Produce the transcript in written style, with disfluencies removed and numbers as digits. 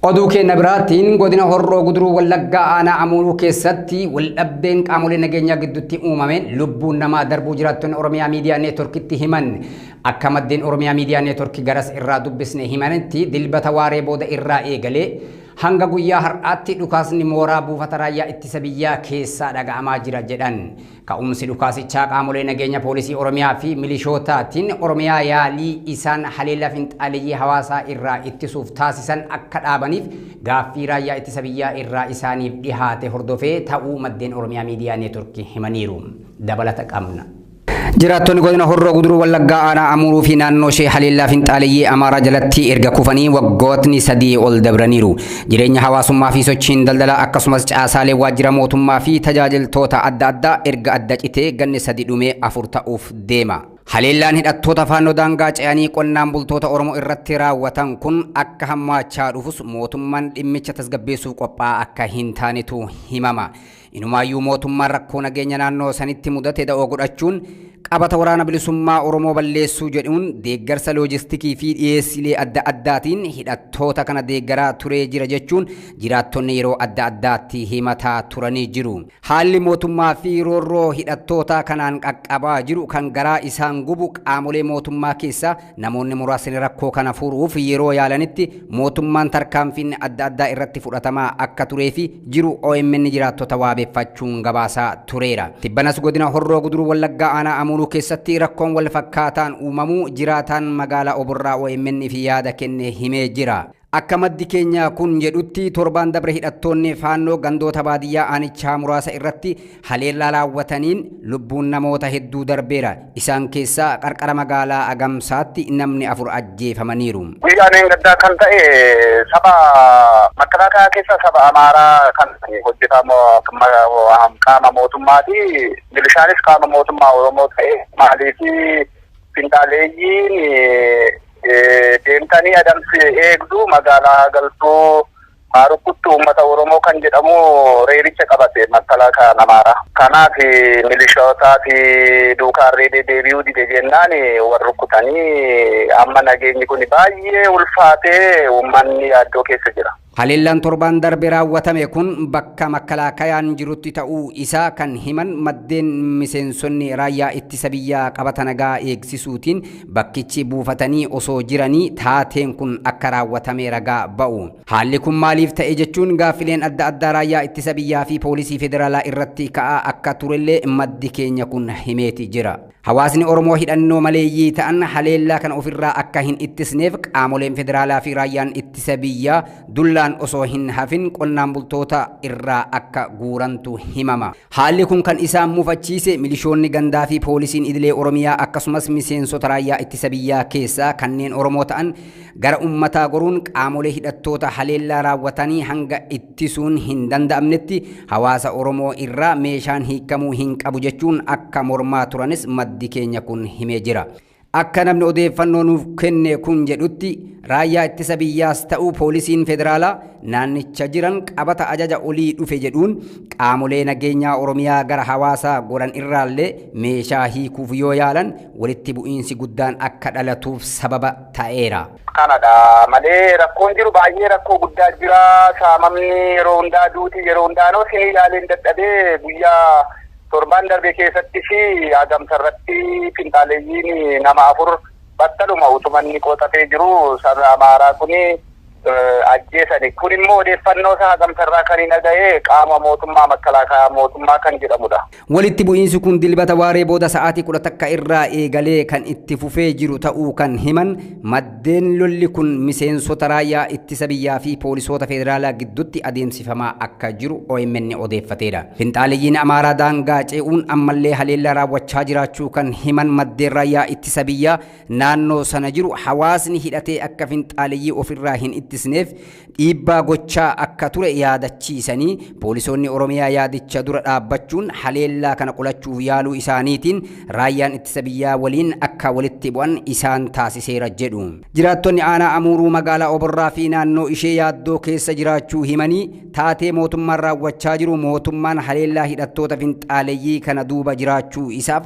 Oduu keenya biraatiin godina Horroo Guduruu Wallaggaa aanaa Amuuruu keessatti waldhabdeen qaamolee nageenyaa gidduutti uumameen lubbuun namaa darbuu jiraattonni Oromiyaa Miidiyaa Neetworkitti himan. Akka maddeen Oromiyaa Miidiyaa Neetworkii garas irraa dubbisne himanitti dilbata waaree booda irraa eegalee hanga guyyaa har'aatti dhukaasni mooraa buufata raayyaa ittisa biyyaa keessaa dhaga'amaa jira jedhan. Ka'umsi dhukaasichaa qaamolee nageenya poolisii Oromiyaa fi milishootaatiin Oromiyaa yaalii isaan haleellaa finxaaliyyii hawaasaa irraa ittisuuf taasisan akka dhaabaniif gaaffii raayyaa ittisa biyyaa irraa isaaniif dhihaate hordofee ta'uu maddeen Oromiyaa Miidiyaa Neetworkii himaniiru. Dabalata qabna. Jiraattonni godina Horroo Guduruu Wallaggaa aanaa Amuuruu fi naannoo ishee haleellaa finxaaliyyii Amaaraa jalatti erga kufanii waggootni 3 ol dabraniiru. Jireenya hawaasummaa fi sochiin daldalaa akkasumas caasaalee waajjira mootummaa fi tajaajiltoota adda addaa erga adda citee ganne 3 dhumee 4 ta'uuf deema. Haleellaan hidhattoota faannoo daangaa ce'anii qonnaan bultoota Oromoo irratti raawwatan kun akka hammaachaa dhufus mootummaan dhimmicha tasgabbeessuuf qophaa'aa akka hin taanetu himama. Inumaayyuu mootummaan rakkoo nageenya naannoo sanitti mudate da'oo godhachuun qabata waraana bilisummaa Oromoo balleessuu jedhuun deeggarsa loojistikii fi dhiyeessilee adda addaatiin hidhattoota kana deeggaraa turee jira jechuun jiraattonni yeroo adda addaatti himataa turanii jiru. Haalli mootummaa fi roorroo hidhattoota kanaan qaqqabaa jiru kan garaa isaan gubu qaamolee mootummaa keessaa namoonni muraasni rakkoo kana furuuf yeroo yaalanitti mootummaan tarkaanfiin adda addaa irratti fudhatamaa akka turee fi jiru OMN jiraattota waabeeffachuun gabaasaa tureera. Tibbanas godina Horroo Guduruu Wallaggaa aanaa Amuuruu keessatti rakkoon wal fakkaataan uumamuu jiraataan magaalaa Oborraa OMN fi yaada kenne himee jira. Akka maddi keenya kun jedhutti torbaan dabre hidhattoonni faannoo gandoota baadiyyaa aanichaa muraasa irratti haleellaa raawwataniin lubbuun namoota hedduu darbeera. Isaan keessaa qarqara magaalaa Agamsaatti namni 4 ajjeefamaniiru. Guyyaan gaddaa kan ta'e saba makalaakaa keessa saba Amaaraa kan hojjetamu qaama mootummaati. Milishaanis qaama mootummaa Oromoo ta'e maaliif finxaaleeyyiin deemtanii adamsi eegduu magaalaa galtuu haarukkutti uummata Oromoo kan jedhamu reericha qabate makalaakaa Amaaraa. Kanaaf milishootaa fi duukaarree deebi'uu dide jennaan warra rukkutanii amma nageenyi kun baay'ee ulfaatee uummanni yaaddoo keessa jira. Haleellaan torbaan darbe raawwatame kun bakka makalaakayaan jirutti ta'uu isaa kan himan maddeen miseensonni raayyaa ittisa biyyaa qabata nagaa eegsisuutiin bakkichi buufatanii osoo jiranii taateen kun akka raawwatame ragaa ba'u. Haalli kun maaliif ta'e jechuun gaaffileen adda addaa raayyaa ittisa biyyaa fi poolisii federaalaa irratti ka'aa akka turellee maddi keenya kun himeeti jira. Hawaasni Oromoo hidhannoo maleeyyii ta'an haleellaa kana ofirraa akka hin ittisneef qaamoleen federaalaa fi raayyaan ittisa biyyaa dullaan osoo hin hafin qonnaan bultoota irraa akka guurantu himama. Haalli kun kan isaan mufachiise milishoonni gandaa fi poolisiin idilee Oromiyaa akkasumas miseensota raayyaa ittisa biyyaa keessaa kanneen Oromoo ta'an gara ummataa goruun qaamolee hidhattoota haleellaa raawwatanii hanga ittisuun hin danda'amnetti hawaasa Oromoo irraa meeshaan hiikamuu hin qabu jechuun akka mormaa turanis maddi keenya kun himee jira. Akka namni odeeffannoo nuuf kenne kun jedhutti raayyaa ittisa biyyaas ta'uu poolisiin federaalaa naannicha jiran qabata ajaja olii dhufe jedhuun qaamolee nageenyaa Oromiyaa gara hawaasaa goran irraallee meeshaa hiikuuf yoo yaalan walitti bu'iinsi guddaan akka dhalatuuf sababa ta'eera. Kanadha malee rakkoon jiru baay'ee rakkoo guddaa jira. Saamamni yeroo hundaa duuti yeroo hundaanoo sinii yaaleen dadhabee guyyaa torban darbe keessatti fi Agamsarratti finxaaleeyyiin nama 4 battaluma utumanni qotatee jiru saba Amaaraa kuni ajjeesani. Kun immoo odeeffannoo isaa Agamsarraa kan hin dhaga'e qaama mootummaa makalaakaa mootummaa kan jedhamudha. Walitti bu'iinsi kun dilbata waaree booda sa'aatii 11 irraa eegalee kan itti fufee jiru ta'uu kan himan maddeen lolli kun miseensota raayyaa ittisa biyyaa fi poolisoota federaalaa gidduutti adeemsifamaa akka jiru OMN odeeffateera. Finxaaleeyyiin Amaaraa daangaa ce'uun ammallee haleellaa raawwachaa jiraachuu kan himan maddeen raayyaa ittisa biyyaa naannoo sana jiru hawaasni hidhatee akka finxaaleeyyii ofirraa hin ittisneef dhiibbaa gochaa akka ture yaadachiisanii poolisoonni Oromiyaa yaadicha dura dhaabbachuun haleellaa kana qolachuuf yaaluu isaaniitiin raayyaan ittisa biyyaa waliin akka walitti bu'an isaan taasiseera jedhu. Jiraattonni aanaa Amuuruu magaalaa Oborraa fi naannoo ishee yaaddoo keessa jiraachuu himanii taatee mootummaan raawwachaa jiru mootummaan haleellaa hidhattoota finxaaleeyyii kana duuba jiraachuu isaaf